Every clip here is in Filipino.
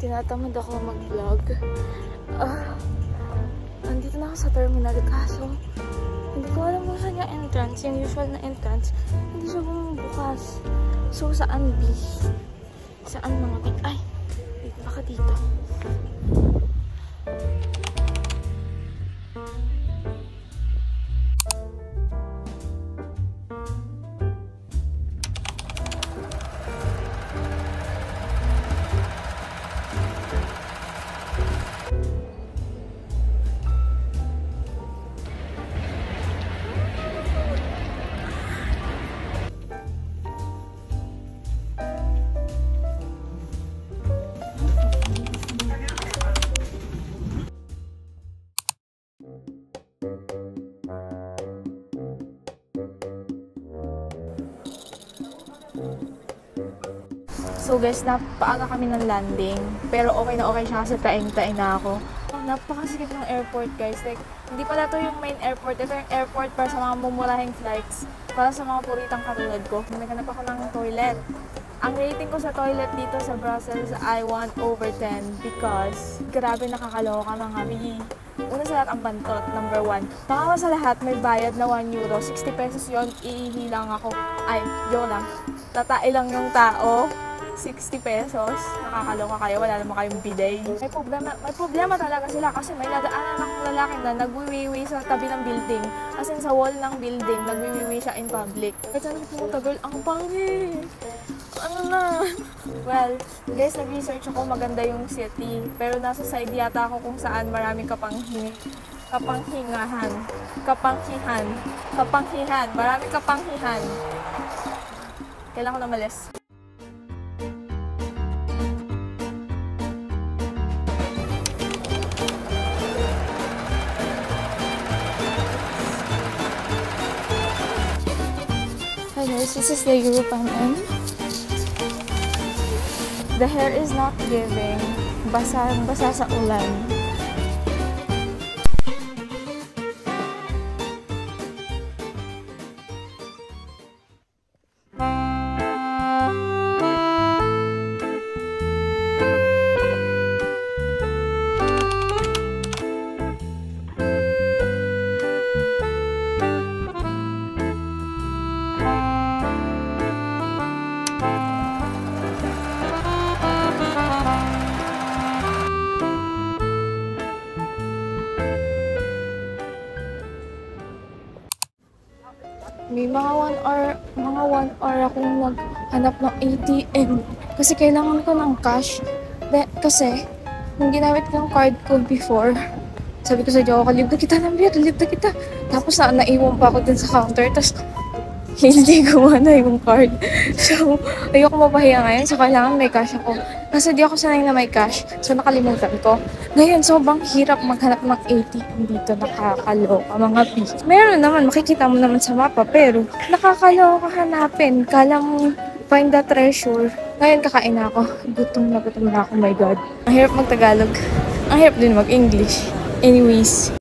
Tinatamad ako mag-vlog. Nandito na ako sa terminal kaso hindi ko alam kung saan yung entrance. Yung usual na entrance, hindi siya bumubukas. So, saan B? Saan mga B? Ay! Baka dito. So guys, napaaga kami ng landing. Pero okay na okay siya kasi taing-taing na ako. Napakasikip ng airport guys. Like, hindi pala to yung main airport. Ito yung airport para sa mga mumurahing flights. Para sa mga puritang katulad ko. Naghanap ako ng toilet. Ang rating ko sa toilet dito sa Brussels ay 1/10 because grabe nakakaloka mga bigi. Una sa lahat ang bantot, number 1. Pangalawa sa lahat, may bayad na €1. 60 pesos yon, iihi lang ako. Ay, joke lang. Tatai lang yung tao. 60 pesos. Nakakaloka kayo, wala naman kayong bidet. May problema talaga sila kasi may nadaanan akong lalaki na nagwiwiwi sa tabi ng building. As in, sa wall ng building, nagwiwiwi siya in public. Kahit saan pumunta, girl, ang pangit. Ano na? Well, guys, nag-research ako, maganda yung city. Pero nasa side yata ako kung saan maraming kapanghihan. Maraming kapanghihan. Kailangan ko na malis. Hi guys, this is the European Inn. The hair is not giving. Basa sa ulan. May mga 1 hour akong maghanap ng ATM. Kasi kailangan ko ng cash. Kasi, nung ginamit ko yung card ko before, sabi ko sa Jowa, libre kita ng beer, libre kita. Tapos naiwan pa ako din sa counter. Tapos, hindi gumana yung card. So, ayoko mapahiya ngayon. So, kailangan may cash ako. Kasi di ako sanay na may cash. So, nakalimutan ko. Ngayon, sobrang hirap maghanap ng ATM dito. Nakakaloka, mga P. Meron naman, makikita mo naman sa mapa. Pero, nakakaloka hanapin. Kala mo find the treasure. Ngayon, kakain na ako. Gutom na ako, my God. Ang hirap mag-Tagalog. Ang hirap din mag-English. Anyways.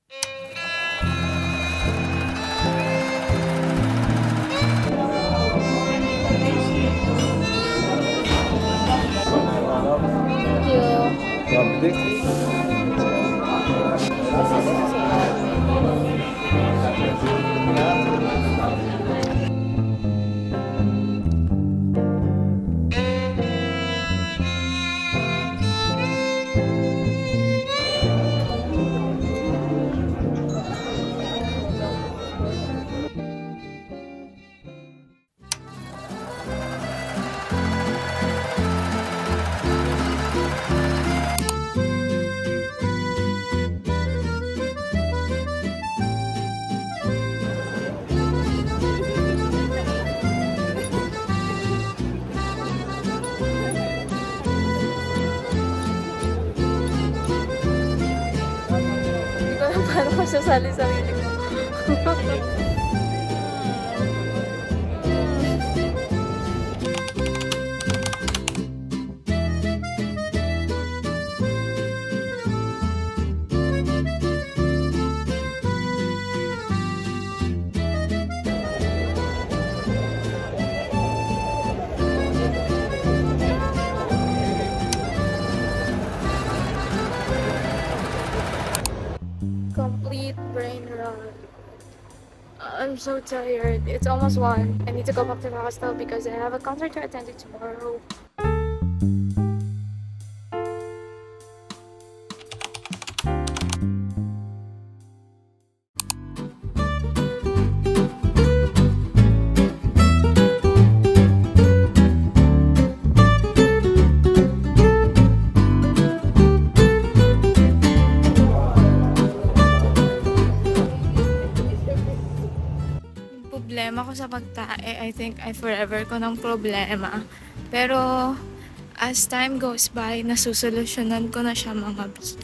Paano ko sasali sarili ko? I'm so tired. It's almost 1. I need to go back to the hostel because I have a concert to attend to tomorrow. Problema ko sa pagtae, I think I forever ko ng problema. Pero as time goes by, nasusolusyonan ko na siya mga bis.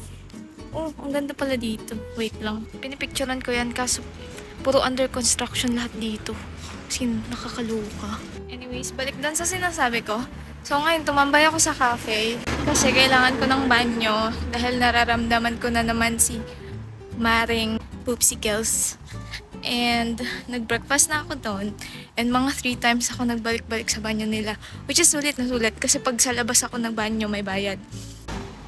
Oh, ang ganda pala dito. Wait lang. Pinipicturean ko yan kaso puro under construction lahat dito. Kasi nakakaluka. Anyways, balik doon sa sinasabi ko. So ngayon, tumambay ako sa cafe kasi kailangan ko ng banyo dahil nararamdaman ko na naman si Maring Poopsicles. And nag-breakfast na ako doon. And mga 3 times ako nagbalik-balik sa banyo nila. Which is sulit na sulit kasi pag sa labas ako ng banyo may bayad.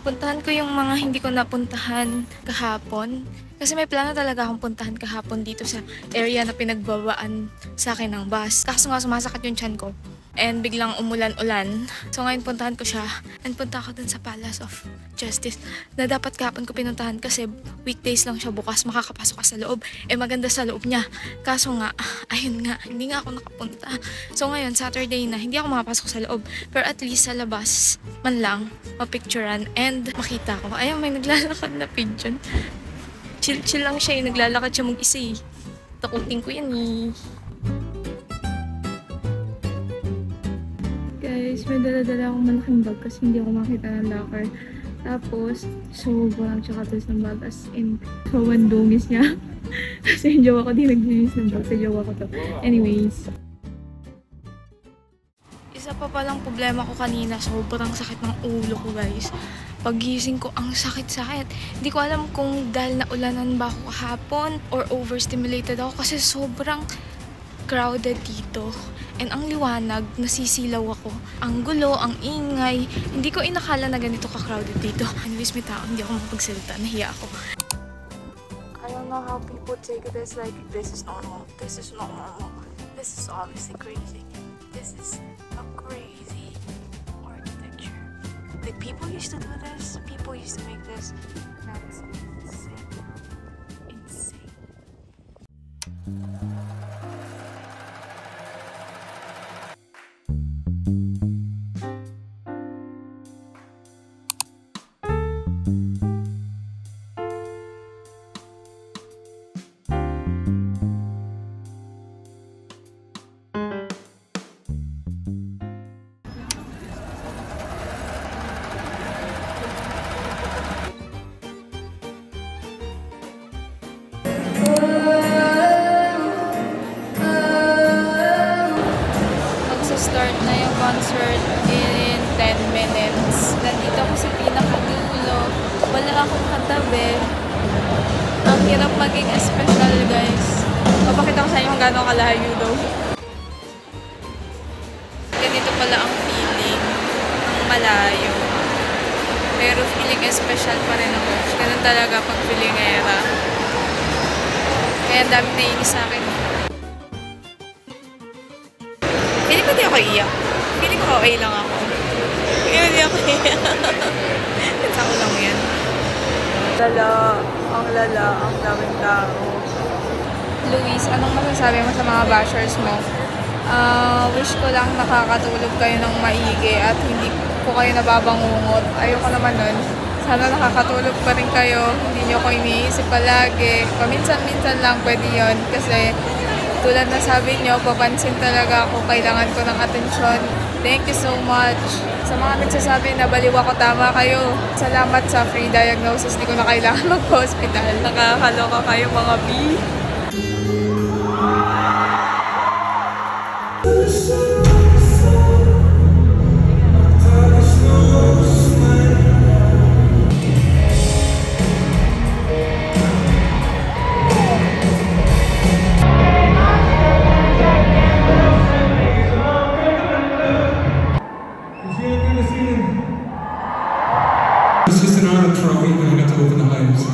Puntahan ko yung mga hindi ko napuntahan kahapon. Kasi may plano talaga akong puntahan kahapon dito sa area na pinagbabaan sa akin ng bus. Kaso nga sumasakit yung tiyan ko. And biglang umulan-ulan. So ngayon puntahan ko siya. And punta ako dun sa Palace of Justice. Na dapat kahapon ko pinuntahan kasi weekdays lang siya bukas. Makakapasok ka sa loob. Eh maganda sa loob niya. Kaso nga, ayun nga, hindi nga ako nakapunta. So ngayon, Saturday na, hindi ako makapasok sa loob. Pero at least sa labas, man lang, mapicturean and makita ko. Ayun, may naglalakad na pigeon. Chill-chill lang siya. Naglalakad siya mag-isa eh. Takutin ko yan eh. Guys, may dala-dala akong malaking bag kasi hindi ako makita ng locker. Tapos, sobrang tsakatos ng bag as in, sobrang dungis niya. Kasi yung jowa ko, di naglinis ng bag sa jowa ko to. Anyways. Isa pa palang problema ko kanina, sobrang sakit ng ulo ko guys. Paggising ko, ang sakit-sakit. Hindi ko alam kung dahil naulanan ba ako kahapon or overstimulated ako kasi sobrang crowded dito. And ang liwanag, nasisilaw ako. Ang gulo, ang ingay. Hindi ko inakala na ganito ka-crowded dito. Anyways, may tao, hindi ako makapagsalita. Nahiya ako. I don't know how people take this like, this is normal. This is not normal. This is obviously crazy. This is a crazy architecture. Like, people used to do this. People used to make this. That's insane. Insane. Start na yung concert in 10 minutes. Nandito ako sa pinakadulo. Wala akong katabi. Ang hirap maging special, guys. Papakita ko sa inyo kung gano'ng kalayo daw. Ganito pala ang feeling. Ang malayo. Pero feeling special pa rin ako. Ganun talaga pag feelingera. Kaya ang dami nainis sa akin. Feeling ko di ako iyak. Feeling ko okay lang ako. Feeling ko di ako iyak. Pinsa ko lang yan. Lala, ang daming tao. Luis, anong masasabi mo sa mga bashers mo? Wish ko lang nakakatulog kayo ng maigi at hindi ko kayo nababangungot. Ayoko naman nun. Sana nakakatulog pa rin kayo. Hindi nyo ko iniisip palagi. Paminsan-minsan lang pwede yun kasi tulad na sabi nyo, papansin talaga ako, kailangan ko ng atensyon. Thank you so much. Sa mga nagsasabi na baliw ako, tama kayo. Salamat sa free diagnosis. Hindi ko na kailangan mag-hospital. Nakakaloka kayo mga B. It's just an honor trophy when I got to open the hives.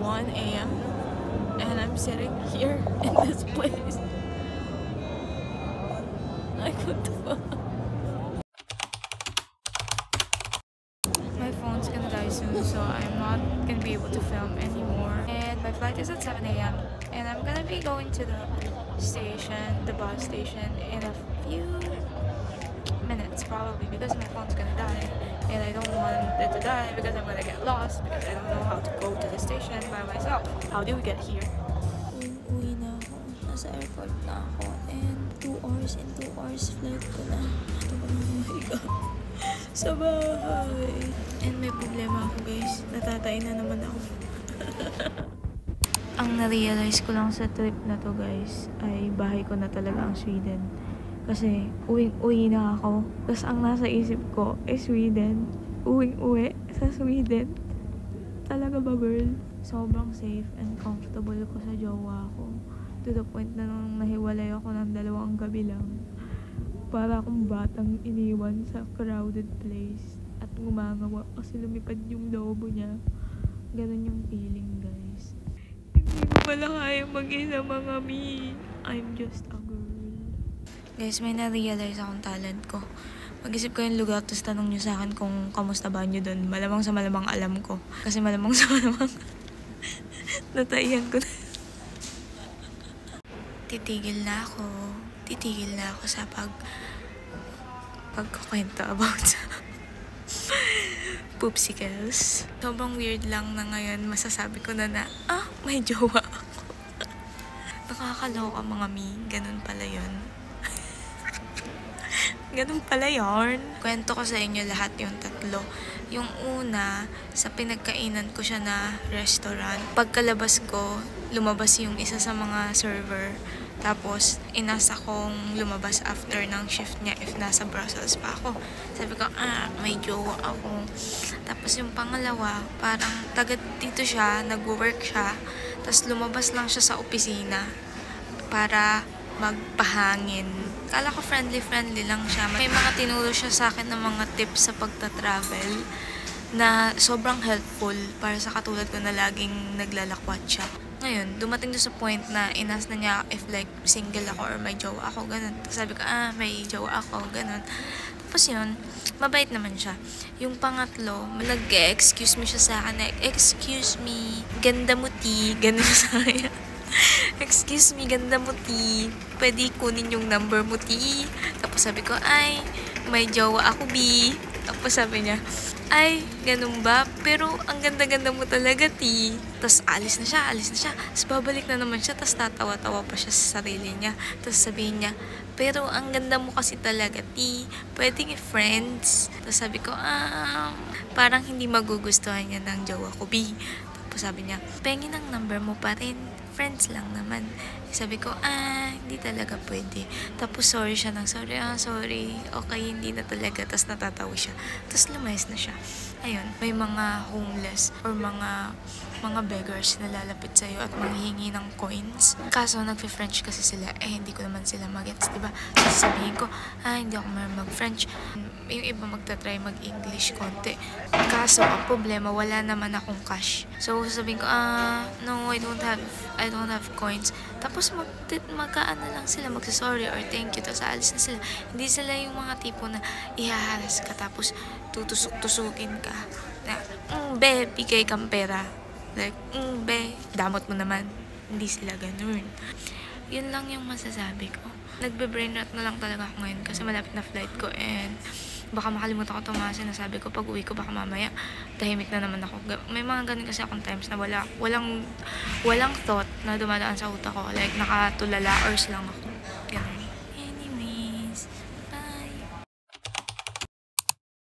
1 a.m. and I'm sitting here in this place. Like, what the fuck? My phone's gonna die soon, so I'm not gonna be able to film anymore. And my flight is at 7 a.m. and I'm gonna be going to the station, the bus station, in a few minutes probably, because my phone's gonna die. And I don't want it to die because I'm gonna get lost, because I don't know how to go to the station by myself. How do we get here? Uwi na ako. Nasa airport na ako. And 2 hours and 2 hours flight ko na. Oh my God. Sa bahay. And may problema ako, guys. Natatay na naman ako. Ang na-realize ko lang sa trip na to, guys, ay bahay ko na talaga ang Sweden. Kasi uwing-uwi na ako. Tapos ang nasa isip ko ay Sweden. Uwing-uwi sa Sweden. Talaga ba, girl? Sobrang safe and comfortable ko sa jowa ko. To the point na nung nahiwalay ako ng 2 gabi lang. Para akong batang iniwan sa crowded place. At ngumangawa kasi lumipad yung lobo niya. Ganun yung feeling, guys. Hindi mo pala kaya mag-isa, mga mi. I'm just a girl. Guys, may na-realize akong talent ko. Mag-isip ko yung lugar, tapos tanong nyo sa akin kung kamusta ba nyo dun. Malamang sa malamang alam ko. Kasi malamang sa malamang natayan ko na. Titigil na ako sa pagkukwento about sa poopsicles. Sobrang weird lang na ngayon masasabi ko na may jowa ako. Nakakaloka, mga mi. Ganun pala yun. Ganun pala yun. Kwento ko sa inyo lahat yung 3. Yung una, sa pinagkainan ko siya na restaurant. Pagkalabas ko, lumabas yung isa sa mga server. Tapos, inasa kong lumabas after ng shift niya if nasa Brussels pa ako. Sabi ko, may jowa ako. Tapos yung pangalawa, parang taga dito siya, nag-work siya. Tapos lumabas lang siya sa opisina para magpahangin. Kala ko friendly lang siya. May mga tinuro siya sa akin ng mga tips sa pagta-travel na sobrang helpful para sa katulad ko na laging naglalakwat siya. Ngayon, dumating doon sa point na inas na niya if like single ako or may jowa ako, ganun. Tapos sabi ko, may jowa ako, ganun. Tapos yun, mabait naman siya. Yung pangatlo, nag-excuse me siya sa akin, excuse me, ganda mo ti, ganun sa akin. Excuse me, ganda mo ti, pwede kunin yung number mo ti. Tapos sabi ko, may jowa ako bi. Tapos sabi niya, ganun ba? Pero ang ganda-ganda mo talaga, ti. Tapos alis na siya. Tapos babalik na naman siya. Tapos tatawa-tawa pa siya sa sarili niya. Tapos sabihin niya, pero ang ganda mo kasi talaga, ti. Pwedeng friends. Tapos sabi ko, parang hindi magugustuhan niya ng jowa ko, bi. Tapos sabi niya, pengin ang number mo pa rin. Friends lang naman. Sabi ko, hindi talaga pwede. Tapos sorry siya ng sorry. Okay, hindi na talaga. Tapos natatawa siya. Tapos lumayas na siya. Ayun, may mga homeless or mga beggars na lalapit sa'yo at manghihingi ng coins. Kaso nagfe-French kasi sila, hindi ko naman sila mag-gets, diba? So sabihin ko, hindi ako marunong mag-French. Yung iba magta-try mag-English konti. Kaso, ang problema, wala naman akong cash. So sabihin ko, no, I don't have coins. Tapos magkaano lang sila, magsasorry or thank you, tapos alis na sila. Hindi sila yung mga tipo na ihaharas ka tapos tutusok-tusukin ka na, be, bigay kang pera. Like, be, damot mo naman. Hindi sila ganun. Yun lang yung masasabi ko. Nagbe-brain rot na lang talaga ako ngayon kasi malapit na flight ko and baka makalimutan ko itong mga sinasabi ko. Pag uwi ko, baka mamaya tahimik na naman ako. May mga ganun kasi akong times na walang thought na dumadaan sa utak ko. Like, nakatulala hours lang ako.